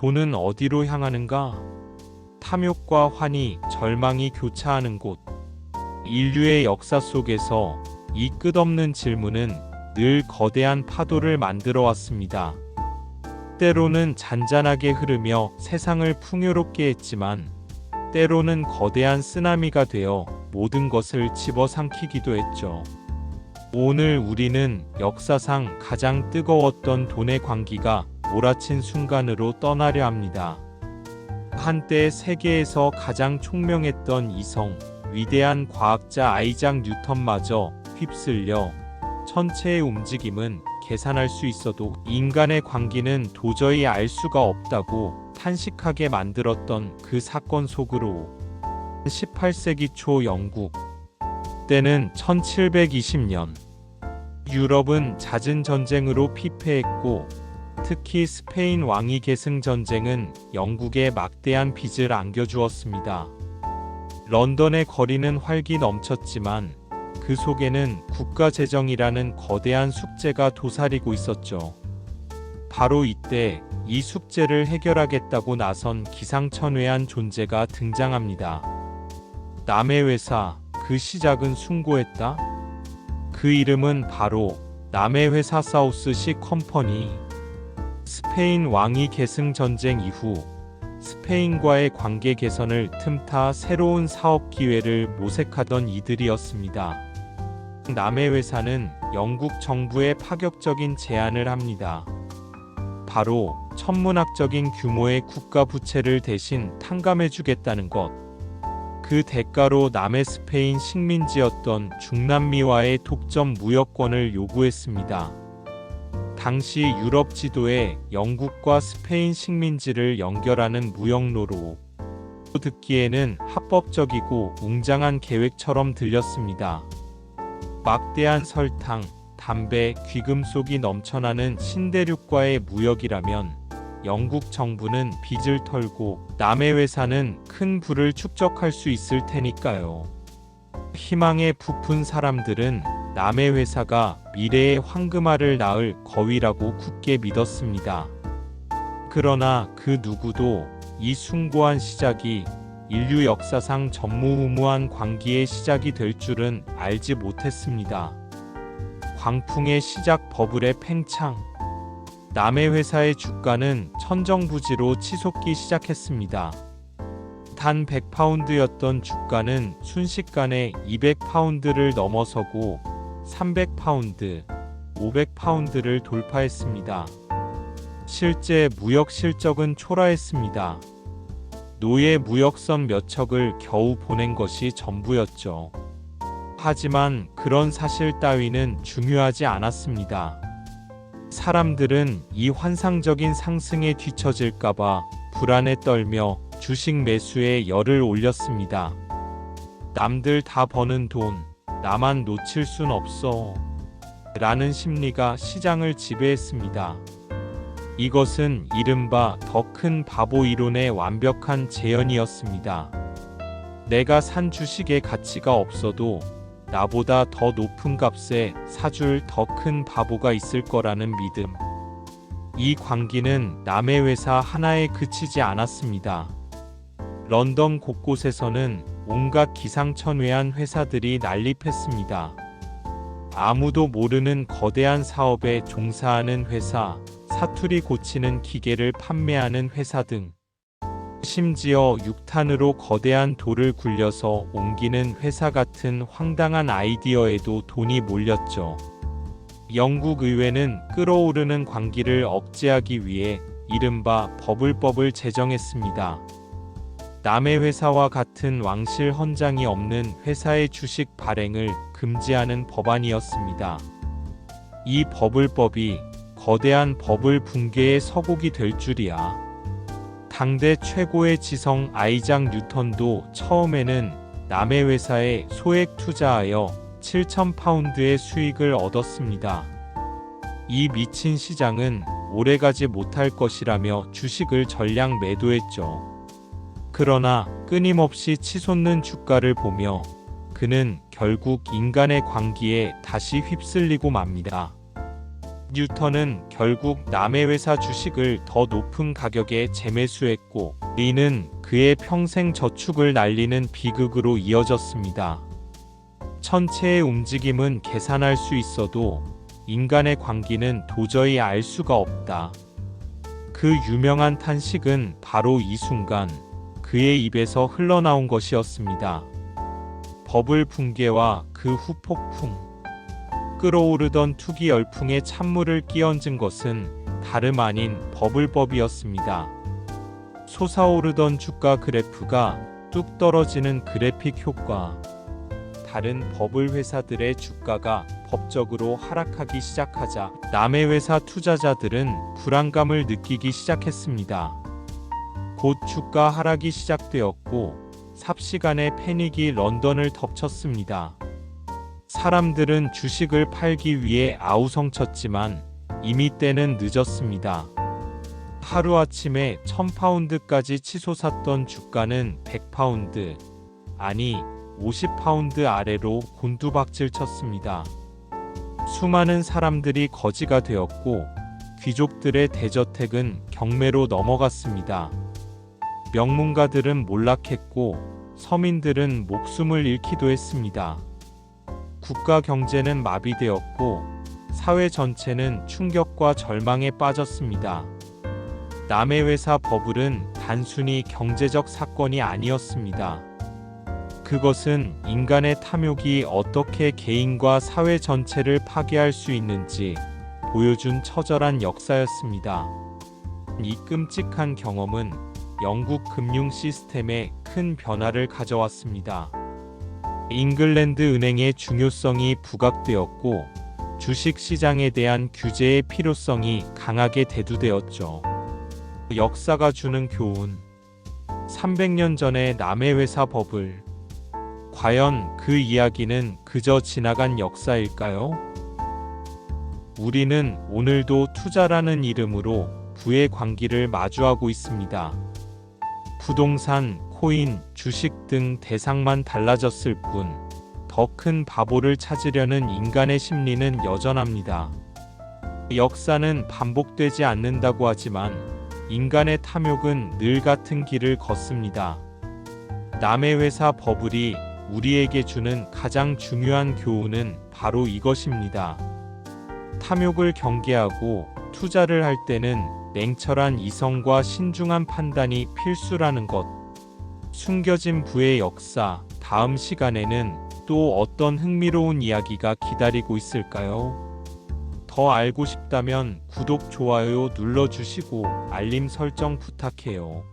돈은 어디로 향하는가? 탐욕과 환희, 절망이 교차하는 곳. 인류의 역사 속에서 이 끝없는 질문은 늘 거대한 파도를 만들어 왔습니다. 때로는 잔잔하게 흐르며 세상을 풍요롭게 했지만, 때로는 거대한 쓰나미가 되어 모든 것을 집어삼키기도 했죠. 오늘 우리는 역사상 가장 뜨거웠던 돈의 광기가 몰아친 순간으로 떠나려 합니다. 한때 세계에서 가장 총명했던 이성, 위대한 과학자 아이작 뉴턴마저 휩쓸려 천체의 움직임은 계산할 수 있어도 인간의 광기는 도저히 알 수가 없다고 탄식하게 만들었던 그 사건 속으로 18세기 초 영국, 때는 1720년. 유럽은 잦은 전쟁으로 피폐했고, 특히 스페인 왕위 계승 전쟁은 영국에 막대한 빚을 안겨주었습니다. 런던의 거리는 활기 넘쳤지만 그 속에는 국가 재정이라는 거대한 숙제가 도사리고 있었죠. 바로 이때 이 숙제를 해결하겠다고 나선 기상천외한 존재가 등장합니다. 남의 회사, 그 시작은 숭고했다. 그 이름은 바로 남의 회사 사우스시 컴퍼니. 스페인 왕위 계승 전쟁 이후 스페인과의 관계 개선을 틈타 새로운 사업 기회를 모색하던 이들이었습니다. 남의 회사는 영국 정부에 파격적인 제안을 합니다. 바로 천문학적인 규모의 국가 부채를 대신 탕감해주겠다는 것. 그 대가로 남의 스페인 식민지였던 중남미와의 독점 무역권을 요구했습니다. 당시 유럽 지도에 영국과 스페인 식민지를 연결하는 무역로로 듣기에는 합법적이고 웅장한 계획처럼 들렸습니다. 막대한 설탕, 담배, 귀금속이 넘쳐나는 신대륙과의 무역이라면 영국 정부는 빚을 털고 남의 회사는 큰 부를 축적할 수 있을 테니까요. 희망에 부푼 사람들은 남의 회사가 미래의 황금알을 낳을 거위라고 굳게 믿었습니다. 그러나 그 누구도 이 숭고한 시작이 인류 역사상 전무후무한 광기의 시작이 될 줄은 알지 못했습니다. 광풍의 시작, 버블의 팽창. 남의 회사의 주가는 천정부지로 치솟기 시작했습니다. 단 100파운드였던 주가는 순식간에 200파운드를 넘어서고 300파운드, 500파운드를 돌파했습니다. 실제 무역 실적은 초라했습니다. 노예 무역선 몇 척을 겨우 보낸 것이 전부였죠. 하지만 그런 사실 따위는 중요하지 않았습니다. 사람들은 이 환상적인 상승에 뒤처질까봐 불안에 떨며 주식 매수에 열을 올렸습니다. 남들 다 버는 돈, 나만 놓칠 순 없어. 라는 심리가 시장을 지배했습니다. 이것은 이른바 더 큰 바보 이론의 완벽한 재현이었습니다. 내가 산 주식의 가치가 없어도 나보다 더 높은 값에 사줄 더 큰 바보가 있을 거라는 믿음. 이 광기는 남의 회사 하나에 그치지 않았습니다. 런던 곳곳에서는 온갖 기상천외한 회사들이 난립했습니다. 아무도 모르는 거대한 사업에 종사하는 회사, 사투리 고치는 기계를 판매하는 회사 등, 심지어 육탄으로 거대한 돌을 굴려서 옮기는 회사 같은 황당한 아이디어에도 돈이 몰렸죠. 영국 의회는 끓어오르는 광기를 억제하기 위해 이른바 버블법을 제정했습니다. 남의 회사와 같은 왕실 헌장이 없는 회사의 주식 발행을 금지하는 법안이었습니다. 이 버블법이 거대한 버블 붕괴의 서곡이 될 줄이야. 당대 최고의 지성 아이작 뉴턴도 처음에는 남의 회사에 소액 투자하여 7,000파운드의 수익을 얻었습니다. 이 미친 시장은 오래가지 못할 것이라며 주식을 전량 매도했죠. 그러나 끊임없이 치솟는 주가를 보며 그는 결국 인간의 광기에 다시 휩쓸리고 맙니다. 뉴턴은 결국 남의 회사 주식을 더 높은 가격에 재매수했고, 리는 그의 평생 저축을 날리는 비극으로 이어졌습니다. 천체의 움직임은 계산할 수 있어도 인간의 광기는 도저히 알 수가 없다. 그 유명한 탄식은 바로 이 순간 그의 입에서 흘러나온 것이었습니다. 버블 붕괴와 그 후 폭풍. 끓어오르던 투기 열풍에 찬물을 끼얹은 것은 다름 아닌 버블법이었습니다. 솟아오르던 주가 그래프가 뚝 떨어지는 그래픽 효과. 다른 버블 회사들의 주가가 법적으로 하락하기 시작하자 남의 회사 투자자들은 불안감을 느끼기 시작했습니다. 곧 주가 하락이 시작되었고 삽시간에 패닉이 런던을 덮쳤습니다. 사람들은 주식을 팔기 위해 아우성쳤지만 이미 때는 늦었습니다. 하루아침에 1000파운드까지 치솟았던 주가는 100파운드, 아니 50파운드 아래로 곤두박질 쳤습니다. 수많은 사람들이 거지가 되었고 귀족들의 대저택은 경매로 넘어갔습니다. 명문가들은 몰락했고 서민들은 목숨을 잃기도 했습니다. 국가 경제는 마비되었고 사회 전체는 충격과 절망에 빠졌습니다. 남의 회사 버블은 단순히 경제적 사건이 아니었습니다. 그것은 인간의 탐욕이 어떻게 개인과 사회 전체를 파괴할 수 있는지 보여준 처절한 역사였습니다. 이 끔찍한 경험은 영국 금융 시스템에 큰 변화를 가져왔습니다. 잉글랜드 은행의 중요성이 부각되었고 주식 시장에 대한 규제의 필요성이 강하게 대두되었죠. 역사가 주는 교훈. 300년 전의 남의 회사 버블. 과연 그 이야기는 그저 지나간 역사일까요? 우리는 오늘도 투자라는 이름으로 부의 광기를 마주하고 있습니다. 부동산, 코인, 주식 등 대상만 달라졌을 뿐, 더 큰 바보를 찾으려는 인간의 심리는 여전합니다. 역사는 반복되지 않는다고 하지만 인간의 탐욕은 늘 같은 길을 걷습니다. 남의 회사 버블이 우리에게 주는 가장 중요한 교훈은 바로 이것입니다. 탐욕을 경계하고 투자를 할 때는 냉철한 이성과 신중한 판단이 필수라는 것. 숨겨진 부의 역사. 다음 시간에는 또 어떤 흥미로운 이야기가 기다리고 있을까요? 더 알고 싶다면 구독, 좋아요 눌러주시고 알림 설정 부탁해요.